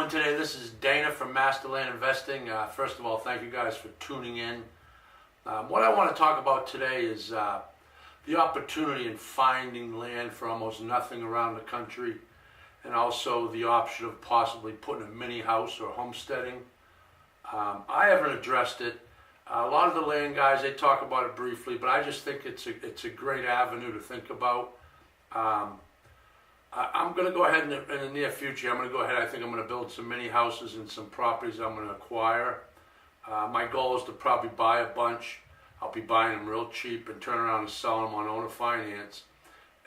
doing today? This is Dana from Masterland Investing. First of all, thank you guys for tuning in. What I want to talk about today is the opportunity in finding land for almost nothing around the country, and also the option of possibly putting a mini house or homesteading. I haven't addressed it. A lot of the land guys, they talk about it briefly, but I just think it's a great avenue to think about. I'm going to go ahead in the near future. I'm going to go ahead. I think I'm going to build some mini houses and some properties I'm going to acquire. My goal is to probably buy a bunch. I'll be buying them real cheap and turn around and sell them on owner finance.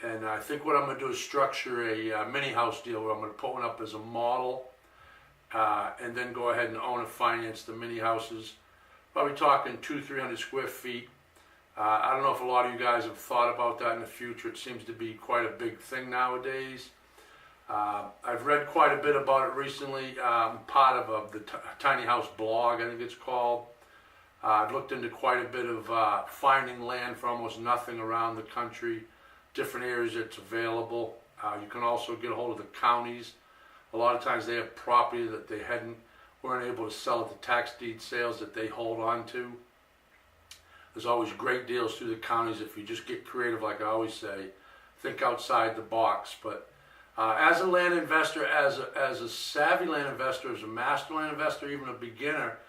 And I think what I'm going to do is structure a mini house deal where I'm going to put one up as a model and then go ahead and owner finance the mini houses. Probably talking 200-300 square feet. I don't know if a lot of you guys have thought about that in the future. It seems to be quite a big thing nowadays. I've read quite a bit about it recently. I'm part of the Tiny House blog, I think it's called. I've looked into quite a bit of finding land for almost nothing around the country, different areas that's available. You can also get a hold of the counties. A lot of times they have property that they weren't able to sell at the tax deed sales that they hold on to. There's always great deals through the counties if you just get creative, like I always say. Think outside the box. But as a land investor, as a savvy land investor, as a master land investor, even a beginner,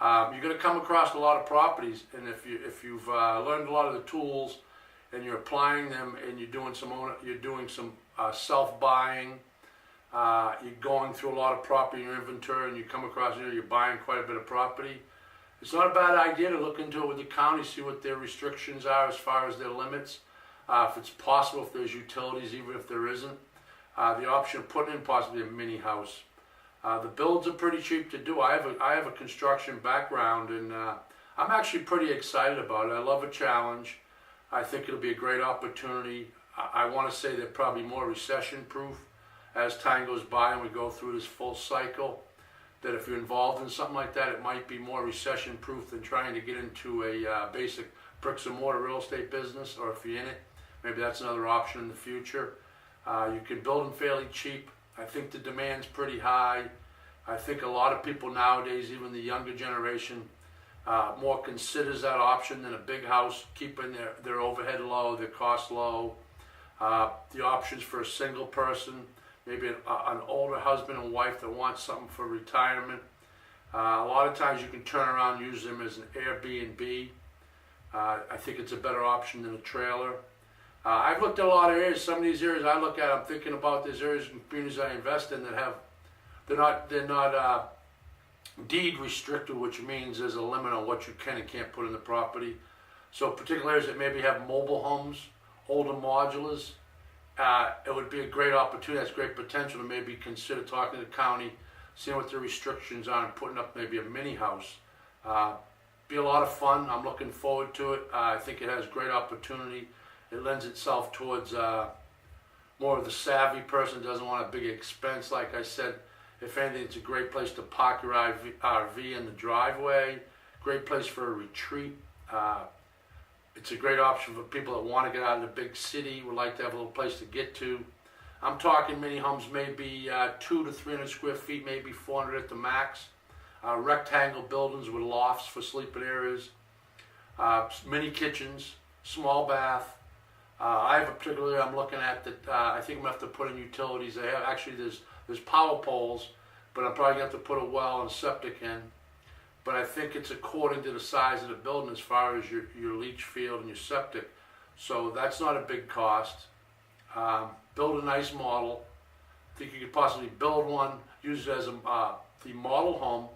you're going to come across a lot of properties. And if you've learned a lot of the tools and you're applying them and you're doing some self-buying, you're going through a lot of property in your inventory, and you come across you're buying quite a bit of property. It's not a bad idea to look into it with the county, see what their restrictions are as far as their limits. If it's possible, if there's utilities, even if there isn't. The option of putting in possibly a mini house. The builds are pretty cheap to do. I have a construction background, and I'm actually pretty excited about it. I love a challenge. I think it'll be a great opportunity. I want to say they're probably more recession-proof as time goes by and we go through this full cycle. That if you're involved in something like that, it might be more recession-proof than trying to get into a basic bricks-and-mortar real estate business, or if you're in it, maybe that's another option in the future. You can build them fairly cheap. I think the demand's pretty high. I think a lot of people nowadays, even the younger generation, more considers that option than a big house, keeping their overhead low, their costs low. The options for a single person, maybe an older husband and wife that wants something for retirement. A lot of times you can turn around and use them as an Airbnb. I think it's a better option than a trailer. I've looked at a lot of areas. Some of these areas I look at, I'm thinking about these areas and communities I invest in that they're not deed restricted, which means there's a limit on what you can and can't put in the property. So particular areas that maybe have mobile homes, older modulars, it would be a great opportunity. That's great potential to maybe consider talking to the county, seeing what their restrictions are, and putting up maybe a mini house. Be a lot of fun. I'm looking forward to it. I think it has great opportunity. It lends itself towards more of the savvy person, doesn't want a big expense. Like I said, if anything, it's a great place to park your RV in the driveway. Great place for a retreat. It's a great option for people that want to get out of the big city, would like to have a little place to get to. I'm talking mini homes, maybe 200 to 300 square feet, maybe 400 at the max. Rectangle buildings with lofts for sleeping areas. Mini kitchens, small bath. I have a particular area I'm looking at that I think I'm going to have to put in utilities. There's power poles, but I'm probably going to have to put a well and septic in. But I think it's according to the size of the building as far as your leach field and your septic. So that's not a big cost. Build a nice model. I think you could possibly build one, use it as the model home,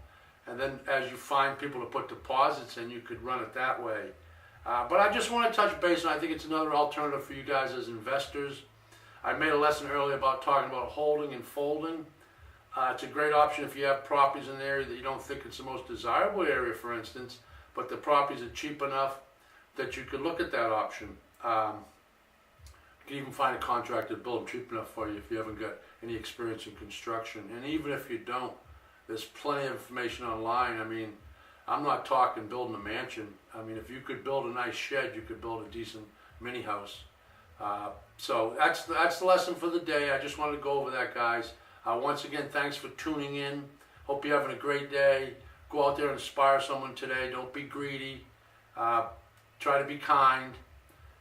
and then as you find people to put deposits in, you could run it that way. But I just want to touch base, and I think it's another alternative for you guys as investors. I made a lesson earlier about talking about holding and folding. It's a great option if you have properties in an area that you don't think it's the most desirable area, for instance, but the properties are cheap enough that you could look at that option. You can even find a contractor to build them cheap enough for you if you haven't got any experience in construction. And even if you don't, there's plenty of information online. I mean, I'm not talking building a mansion. I mean, if you could build a nice shed, you could build a decent mini house. So that's the lesson for the day. I just wanted to go over that, guys. Once again, thanks for tuning in. Hope you're having a great day. Go out there and inspire someone today. Don't be greedy. Try to be kind.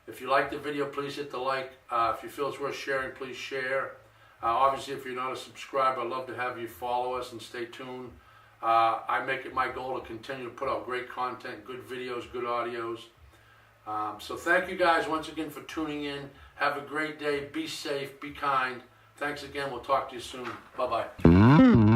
If you like the video, please hit the like. If you feel it's worth sharing, please share. Obviously, if you're not a subscriber, I'd love to have you follow us and stay tuned. I make it my goal to continue to put out great content, good videos, good audios. So thank you guys once again for tuning in. Have a great day. Be safe. Be kind. Thanks again. We'll talk to you soon. Bye-bye.